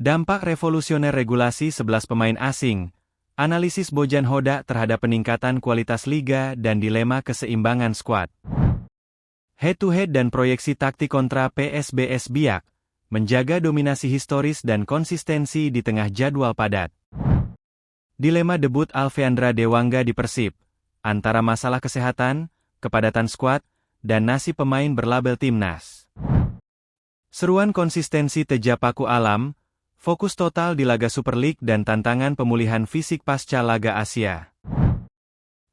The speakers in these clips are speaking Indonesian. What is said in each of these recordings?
Dampak revolusioner regulasi 11 pemain asing, analisis Bojan Hodak terhadap peningkatan kualitas liga dan dilema keseimbangan skuad. Head-to-head dan proyeksi taktik kontra PSBS Biak, menjaga dominasi historis dan konsistensi di tengah jadwal padat. Dilema debut Alfeandra Dewangga di Persib, antara masalah kesehatan, kepadatan skuad, dan nasib pemain berlabel timnas. Seruan konsistensi Tejapaku Alam, fokus total di laga Super League dan tantangan pemulihan fisik pasca laga Asia.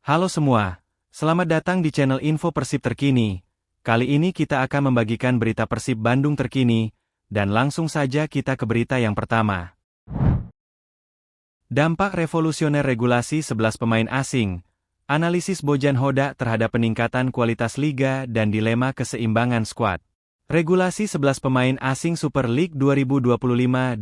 Halo semua, selamat datang di channel Info Persib terkini. Kali ini kita akan membagikan berita Persib Bandung terkini, dan langsung saja kita ke berita yang pertama. Dampak revolusioner regulasi 11 pemain asing, analisis Bojan Hodak terhadap peningkatan kualitas liga dan dilema keseimbangan skuad. Regulasi 11 pemain asing Super League 2025-26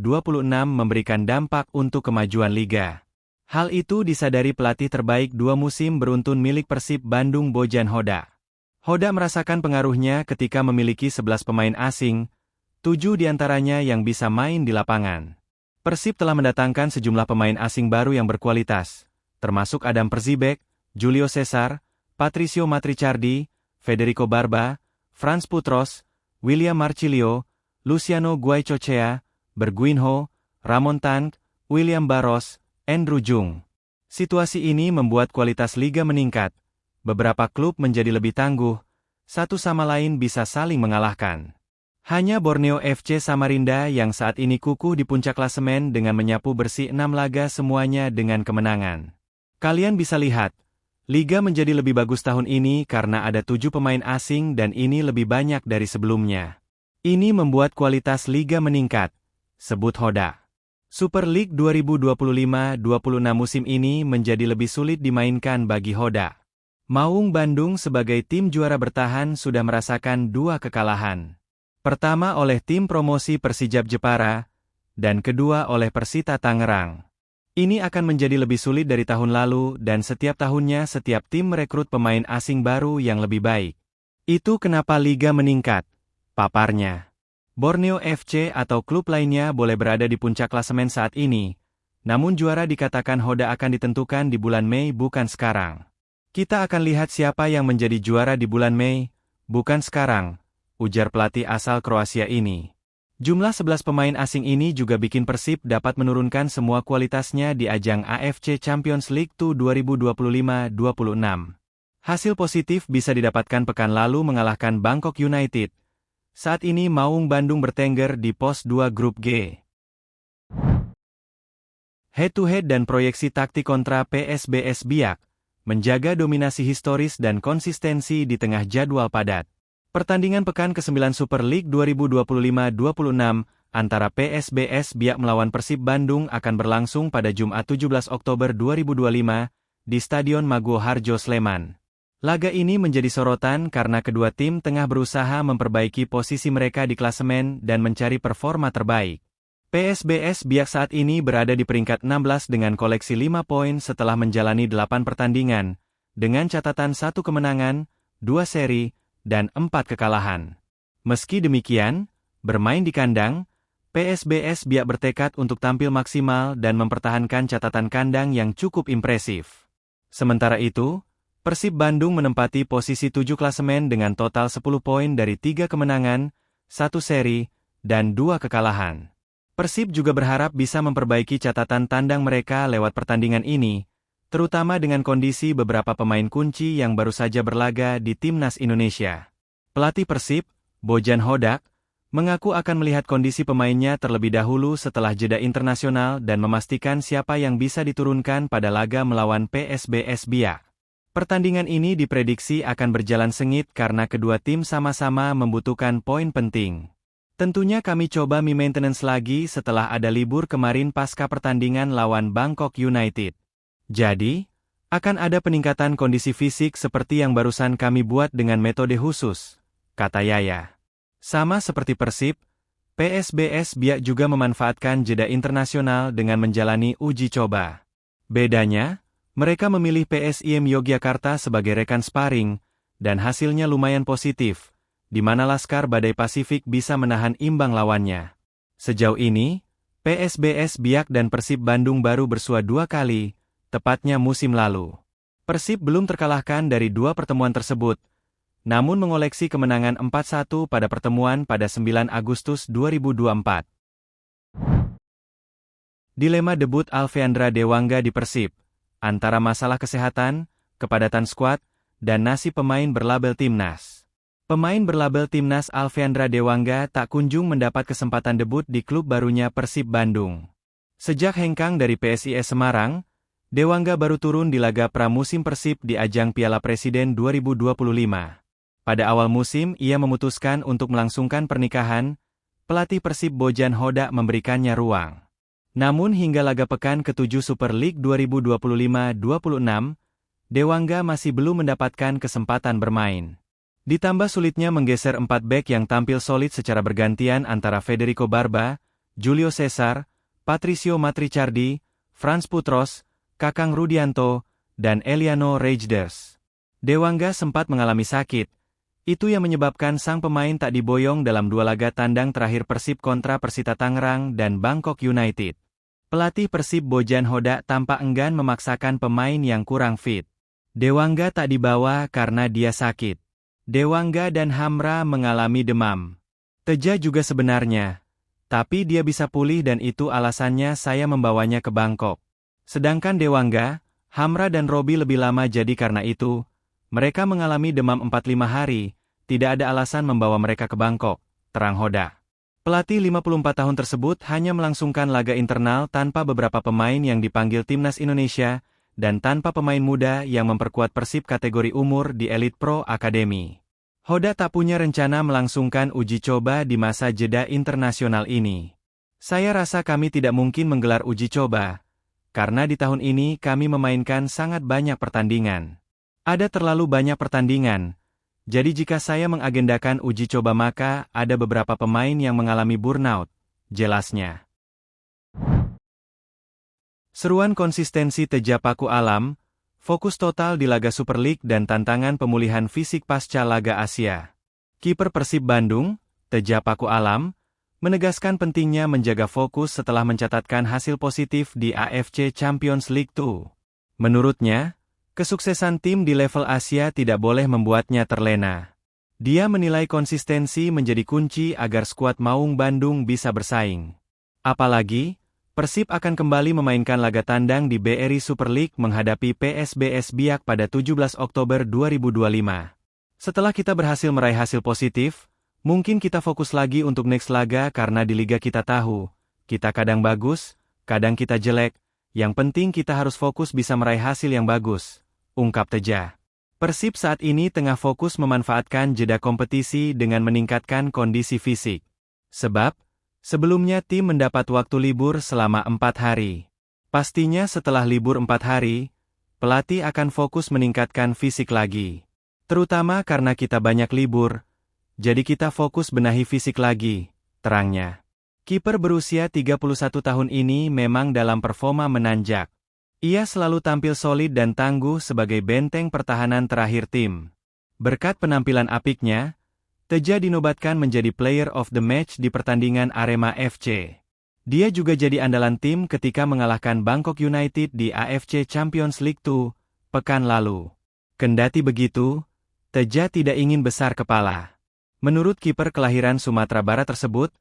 memberikan dampak untuk kemajuan liga. Hal itu disadari pelatih terbaik 2 musim beruntun milik Persib Bandung Bojan Hodak. Hodak merasakan pengaruhnya ketika memiliki 11 pemain asing, 7 diantaranya yang bisa main di lapangan. Persib telah mendatangkan sejumlah pemain asing baru yang berkualitas, termasuk Adam Perzibek, Julio Cesar, Patricio Matrichardi, Federico Barba, Franz Putros, William Marcilio, Luciano Guaicochea, Berguinho, Ramon Tank, William Barros, Andrew Jung. Situasi ini membuat kualitas liga meningkat. Beberapa klub menjadi lebih tangguh, satu sama lain bisa saling mengalahkan. Hanya Borneo FC Samarinda yang saat ini kukuh di puncak klasemen dengan menyapu bersih 6 laga semuanya dengan kemenangan. Kalian bisa lihat, liga menjadi lebih bagus tahun ini karena ada 7 pemain asing dan ini lebih banyak dari sebelumnya. Ini membuat kualitas liga meningkat, sebut Hodak. Super League 2025-26 musim ini menjadi lebih sulit dimainkan bagi Hodak. Maung Bandung sebagai tim juara bertahan sudah merasakan 2 kekalahan. Pertama oleh tim promosi Persijap Jepara, dan kedua oleh Persita Tangerang. Ini akan menjadi lebih sulit dari tahun lalu dan setiap tahunnya setiap tim merekrut pemain asing baru yang lebih baik. Itu kenapa liga meningkat, paparnya. Borneo FC atau klub lainnya boleh berada di puncak klasemen saat ini, namun juara dikatakan Hodak akan ditentukan di bulan Mei bukan sekarang. Kita akan lihat siapa yang menjadi juara di bulan Mei, bukan sekarang, ujar pelatih asal Kroasia ini. Jumlah 11 pemain asing ini juga bikin Persib dapat menurunkan semua kualitasnya di ajang AFC Champions League 2025-26. Hasil positif bisa didapatkan pekan lalu mengalahkan Bangkok United. Saat ini Maung Bandung bertengger di pos 2 grup G. Head-to-head dan proyeksi taktik kontra PSBS Biak, menjaga dominasi historis dan konsistensi di tengah jadwal padat. Pertandingan pekan ke-9 Super League 2025-26 antara PSBS Biak melawan Persib Bandung akan berlangsung pada Jumat 17 Oktober 2025 di Stadion Maguwo Harjo Sleman. Laga ini menjadi sorotan karena kedua tim tengah berusaha memperbaiki posisi mereka di klasemen dan mencari performa terbaik. PSBS Biak saat ini berada di peringkat 16 dengan koleksi 5 poin setelah menjalani 8 pertandingan, dengan catatan 1 kemenangan, 2 seri, dan 4 kekalahan. Meski demikian, bermain di kandang, PSBS Biak bertekad untuk tampil maksimal dan mempertahankan catatan kandang yang cukup impresif. Sementara itu, Persib Bandung menempati posisi 7 klasemen dengan total 10 poin dari 3 kemenangan, 1 seri, dan 2 kekalahan. Persib juga berharap bisa memperbaiki catatan tandang mereka lewat pertandingan ini, terutama dengan kondisi beberapa pemain kunci yang baru saja berlaga di Timnas Indonesia. Pelatih Persib, Bojan Hodak, mengaku akan melihat kondisi pemainnya terlebih dahulu setelah jeda internasional dan memastikan siapa yang bisa diturunkan pada laga melawan PSBS Biak. Pertandingan ini diprediksi akan berjalan sengit karena kedua tim sama-sama membutuhkan poin penting. Tentunya kami coba maintenance lagi setelah ada libur kemarin pasca pertandingan lawan Bangkok United. Jadi, akan ada peningkatan kondisi fisik seperti yang barusan kami buat dengan metode khusus, kata Yaya. Sama seperti Persib, PSBS Biak juga memanfaatkan jeda internasional dengan menjalani uji coba. Bedanya, mereka memilih PSIM Yogyakarta sebagai rekan sparring, dan hasilnya lumayan positif, di mana Laskar Badai Pasifik bisa menahan imbang lawannya. Sejauh ini, PSBS Biak dan Persib Bandung baru bersua 2 kali, tepatnya musim lalu. Persib belum terkalahkan dari 2 pertemuan tersebut, namun mengoleksi kemenangan 4-1 pada pertemuan pada 9 Agustus 2024. Dilema debut Alfeandra Dewangga di Persib, antara masalah kesehatan, kepadatan skuad, dan nasib pemain berlabel timnas. Pemain berlabel timnas Alfeandra Dewangga tak kunjung mendapat kesempatan debut di klub barunya Persib Bandung. Sejak hengkang dari PSIS Semarang, Dewangga baru turun di laga pramusim Persib di ajang Piala Presiden 2025. Pada awal musim ia memutuskan untuk melangsungkan pernikahan, pelatih Persib Bojan Hodak memberikannya ruang. Namun hingga laga pekan ke-7 Super League 2025-26, Dewangga masih belum mendapatkan kesempatan bermain. Ditambah sulitnya menggeser 4 bek yang tampil solid secara bergantian antara Federico Barba, Julio Cesar, Patricio Matricardi, Frans Putros, Kakang Rudianto, dan Eliano Rejders. Dewangga sempat mengalami sakit, itu yang menyebabkan sang pemain tak diboyong dalam 2 laga tandang terakhir Persib kontra Persita Tangerang dan Bangkok United. Pelatih Persib Bojan Hodak tampak enggan memaksakan pemain yang kurang fit. Dewangga tak dibawa karena dia sakit. Dewangga dan Hamra mengalami demam. Teja juga sebenarnya. Tapi dia bisa pulih dan itu alasannya saya membawanya ke Bangkok. Sedangkan Dewangga, Hamra dan Robi lebih lama jadi karena itu, mereka mengalami demam 4-5 hari, tidak ada alasan membawa mereka ke Bangkok, terang Hodak. Pelatih 54 tahun tersebut hanya melangsungkan laga internal tanpa beberapa pemain yang dipanggil Timnas Indonesia, dan tanpa pemain muda yang memperkuat Persib kategori umur di Elite Pro Academy. Hodak tak punya rencana melangsungkan uji coba di masa jeda internasional ini. Saya rasa kami tidak mungkin menggelar uji coba, karena di tahun ini kami memainkan sangat banyak pertandingan. Ada terlalu banyak pertandingan, jadi jika saya mengagendakan uji coba maka ada beberapa pemain yang mengalami burnout, jelasnya. Seruan konsistensi Teja Paku Alam, fokus total di laga Super League dan tantangan pemulihan fisik pasca laga Asia. Kiper Persib Bandung, Teja Paku Alam, menegaskan pentingnya menjaga fokus setelah mencatatkan hasil positif di AFC Champions League 2. Menurutnya, kesuksesan tim di level Asia tidak boleh membuatnya terlena. Dia menilai konsistensi menjadi kunci agar skuad Maung Bandung bisa bersaing. Apalagi, Persib akan kembali memainkan laga tandang di BRI Super League menghadapi PSBS Biak pada 17 Oktober 2025. Setelah kita berhasil meraih hasil positif, mungkin kita fokus lagi untuk next laga karena di liga kita tahu, kita kadang bagus, kadang kita jelek, yang penting kita harus fokus bisa meraih hasil yang bagus, ungkap Teja. Persib saat ini tengah fokus memanfaatkan jeda kompetisi dengan meningkatkan kondisi fisik. Sebab, sebelumnya tim mendapat waktu libur selama 4 hari. Pastinya setelah libur 4 hari, pelatih akan fokus meningkatkan fisik lagi. Terutama karena kita banyak libur, jadi kita fokus benahi fisik lagi, terangnya. Kiper berusia 31 tahun ini memang dalam performa menanjak. Ia selalu tampil solid dan tangguh sebagai benteng pertahanan terakhir tim. Berkat penampilan apiknya, Teja dinobatkan menjadi Player of the Match di pertandingan Arema FC. Dia juga jadi andalan tim ketika mengalahkan Bangkok United di AFC Champions League 2, pekan lalu. Kendati begitu, Teja tidak ingin besar kepala. Menurut kiper kelahiran Sumatera Barat tersebut,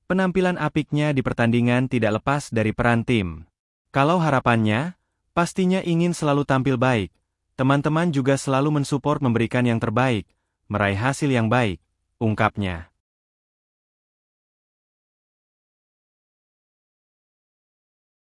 penampilan apiknya di pertandingan tidak lepas dari peran tim. Kalau harapannya, pastinya ingin selalu tampil baik. Teman-teman juga selalu mensupport memberikan yang terbaik, meraih hasil yang baik, ungkapnya.